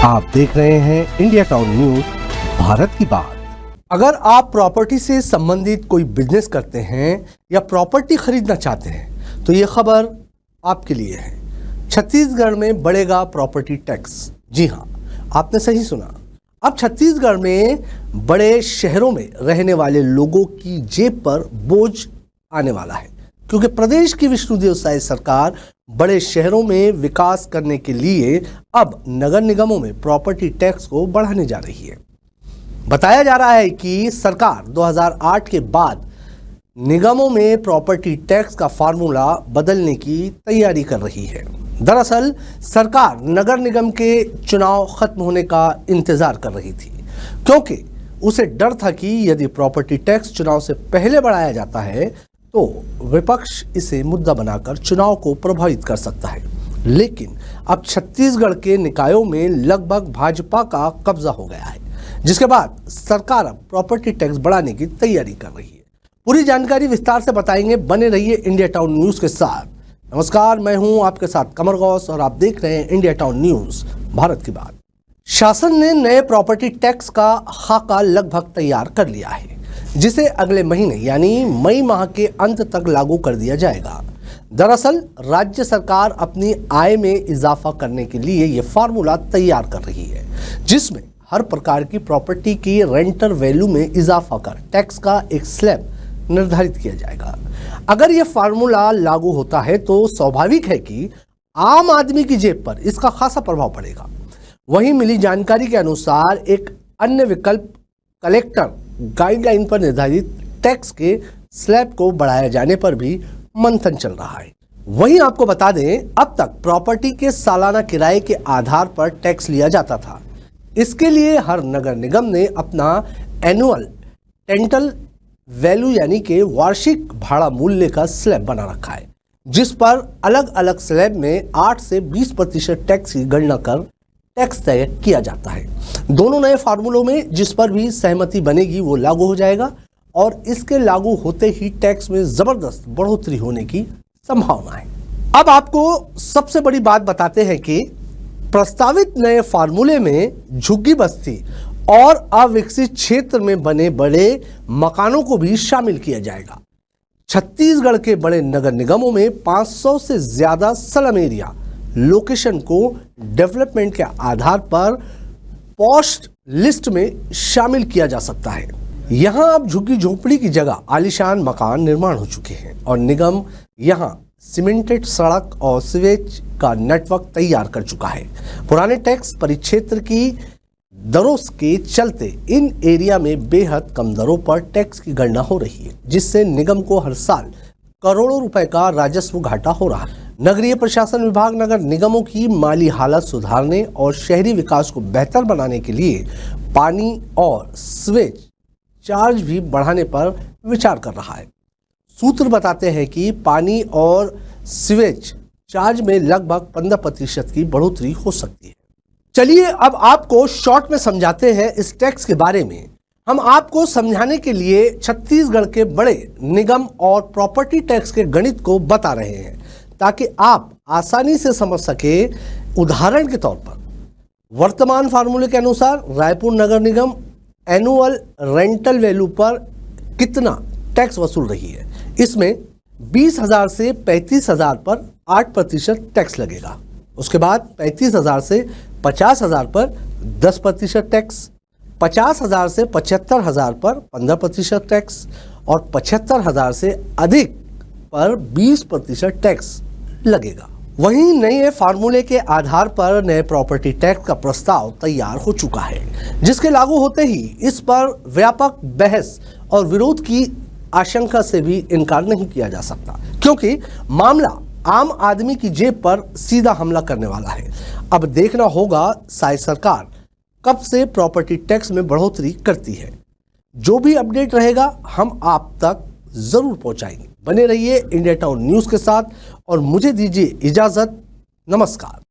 आप देख रहे हैं इंडिया टाउन न्यूज, भारत की बात। अगर आप प्रॉपर्टी से संबंधित कोई बिजनेस करते हैं या प्रॉपर्टी खरीदना चाहते हैं तो ये खबर आपके लिए है। छत्तीसगढ़ में बढ़ेगा प्रॉपर्टी टैक्स। जी हाँ, आपने सही सुना। अब छत्तीसगढ़ में बड़े शहरों में रहने वाले लोगों की जेब पर बोझ आने वाला है, क्योंकि प्रदेश की विष्णुदेव साय सरकार बड़े शहरों में विकास करने के लिए अब नगर निगमों में प्रॉपर्टी टैक्स को बढ़ाने जा रही है। बताया जा रहा है कि सरकार 2008 के बाद निगमों में प्रॉपर्टी टैक्स का फार्मूला बदलने की तैयारी कर रही है। दरअसल सरकार नगर निगम के चुनाव खत्म होने का इंतजार कर रही थी, क्योंकि उसे डर था कि यदि प्रॉपर्टी टैक्स चुनाव से पहले बढ़ाया जाता है तो विपक्ष इसे मुद्दा बनाकर चुनाव को प्रभावित कर सकता है। लेकिन अब छत्तीसगढ़ के निकायों में लगभग भाजपा का कब्जा हो गया है, जिसके बाद सरकार अब प्रॉपर्टी टैक्स बढ़ाने की तैयारी कर रही है। पूरी जानकारी विस्तार से बताएंगे, बने रहिए इंडिया टाउन न्यूज के साथ। नमस्कार, मैं हूं आपके साथ कमर गौस और आप देख रहे हैं इंडिया टाउन न्यूज, भारत की बात। शासन ने नए प्रॉपर्टी टैक्स का खाका लगभग तैयार कर लिया है, जिसे अगले महीने यानी मई माह के अंत तक लागू कर दिया जाएगा। दरअसल राज्य सरकार अपनी आय में इजाफा करने के लिए ये फार्मूला तैयार कर रही है, जिसमें हर प्रकार की प्रॉपर्टी की रेंटल वैल्यू में इजाफा कर टैक्स का एक स्लैब निर्धारित किया जाएगा। अगर यह फार्मूला लागू होता है तो स्वाभाविक है कि आम आदमी की जेब पर इसका खासा प्रभाव पड़ेगा। वहीं मिली जानकारी के अनुसार एक अन्य विकल्प कलेक्टर गाइडलाइन पर निर्धारित टैक्स के स्लैब को बढ़ाया जाने पर भी मंथन चल रहा है। वहीं आपको बता दें, अब तक प्रॉपर्टी के सालाना किराए के आधार पर टैक्स लिया जाता था। इसके लिए हर नगर निगम ने अपना एनुअल टेंटल वैल्यू यानी कि वार्षिक भाड़ा मूल्य का स्लैब बना रखा है, जिस पर अलग अलग स्लैब में 8 से 20% टैक्स की गणना कर टैक्स तय किया जाता है। दोनों नए फार्मूलों में जिस पर भी सहमति बनेगी वो लागू हो जाएगा और इसके लागू होते ही टैक्स में जबरदस्त बढ़ोतरी होने की संभावना है। अब आपको सबसे बड़ी बात बताते हैं कि प्रस्तावित नए फार्मूले में झुग्गी बस्ती और अविकसित क्षेत्र में बने बड़े मकानों को भी शामिल किया जाएगा। छत्तीसगढ़ के बड़े नगर निगमों में 500 से ज्यादा स्लम एरिया लोकेशन को डेवलपमेंट के आधार पर पोस्ट लिस्ट में शामिल किया जा सकता है। यहां अब झुग्गी झोपड़ी की जगह आलीशान मकान निर्माण हो चुके हैं और निगम यहां सीमेंटेड सड़क और सीवेज का नेटवर्क तैयार कर चुका है। पुराने टैक्स परिक्षेत्र की दरों के चलते इन एरिया में बेहद कम दरों पर टैक्स की गणना हो रही है, जिससे निगम को हर साल करोड़ों रुपए का राजस्व घाटा हो रहा है। नगरीय प्रशासन विभाग नगर निगमों की माली हालत सुधारने और शहरी विकास को बेहतर बनाने के लिए पानी और सीवेज चार्ज भी बढ़ाने पर विचार कर रहा है। सूत्र बताते हैं कि पानी और सीवेज चार्ज में लगभग 15% की बढ़ोतरी हो सकती है। चलिए अब आपको शॉर्ट में समझाते हैं इस टैक्स के बारे में। हम आपको समझाने के लिए छत्तीसगढ़ के बड़े निगम और प्रॉपर्टी टैक्स के गणित को बता रहे हैं, ताकि आप आसानी से समझ सके। उदाहरण के तौर पर वर्तमान फार्मूले के अनुसार रायपुर नगर निगम एनुअल रेंटल वैल्यू पर कितना टैक्स वसूल रही है। इसमें 20,000 से 35,000 पर 8% टैक्स लगेगा। उसके बाद 35,000 से 50,000 पर 10% टैक्स, 50,000 से 75,000 पर 15% टैक्स और 75,000 से अधिक पर 20% टैक्स लगेगा। वहीं नए फार्मूले के आधार पर नए प्रॉपर्टी टैक्स का प्रस्ताव तैयार हो चुका है, जिसके लागू होते ही इस पर व्यापक बहस और विरोध की आशंका से भी इनकार नहीं किया जा सकता, क्योंकि मामला आम आदमी की जेब पर सीधा हमला करने वाला है। अब देखना होगा साय सरकार कब से प्रॉपर्टी टैक्स में बढ़ोतरी करती है। जो भी अपडेट रहेगा हम आप तक जरूर पहुंचाएंगे। बने रहिए इंडिया टाउन न्यूज के साथ और मुझे दीजिए इजाजत। नमस्कार।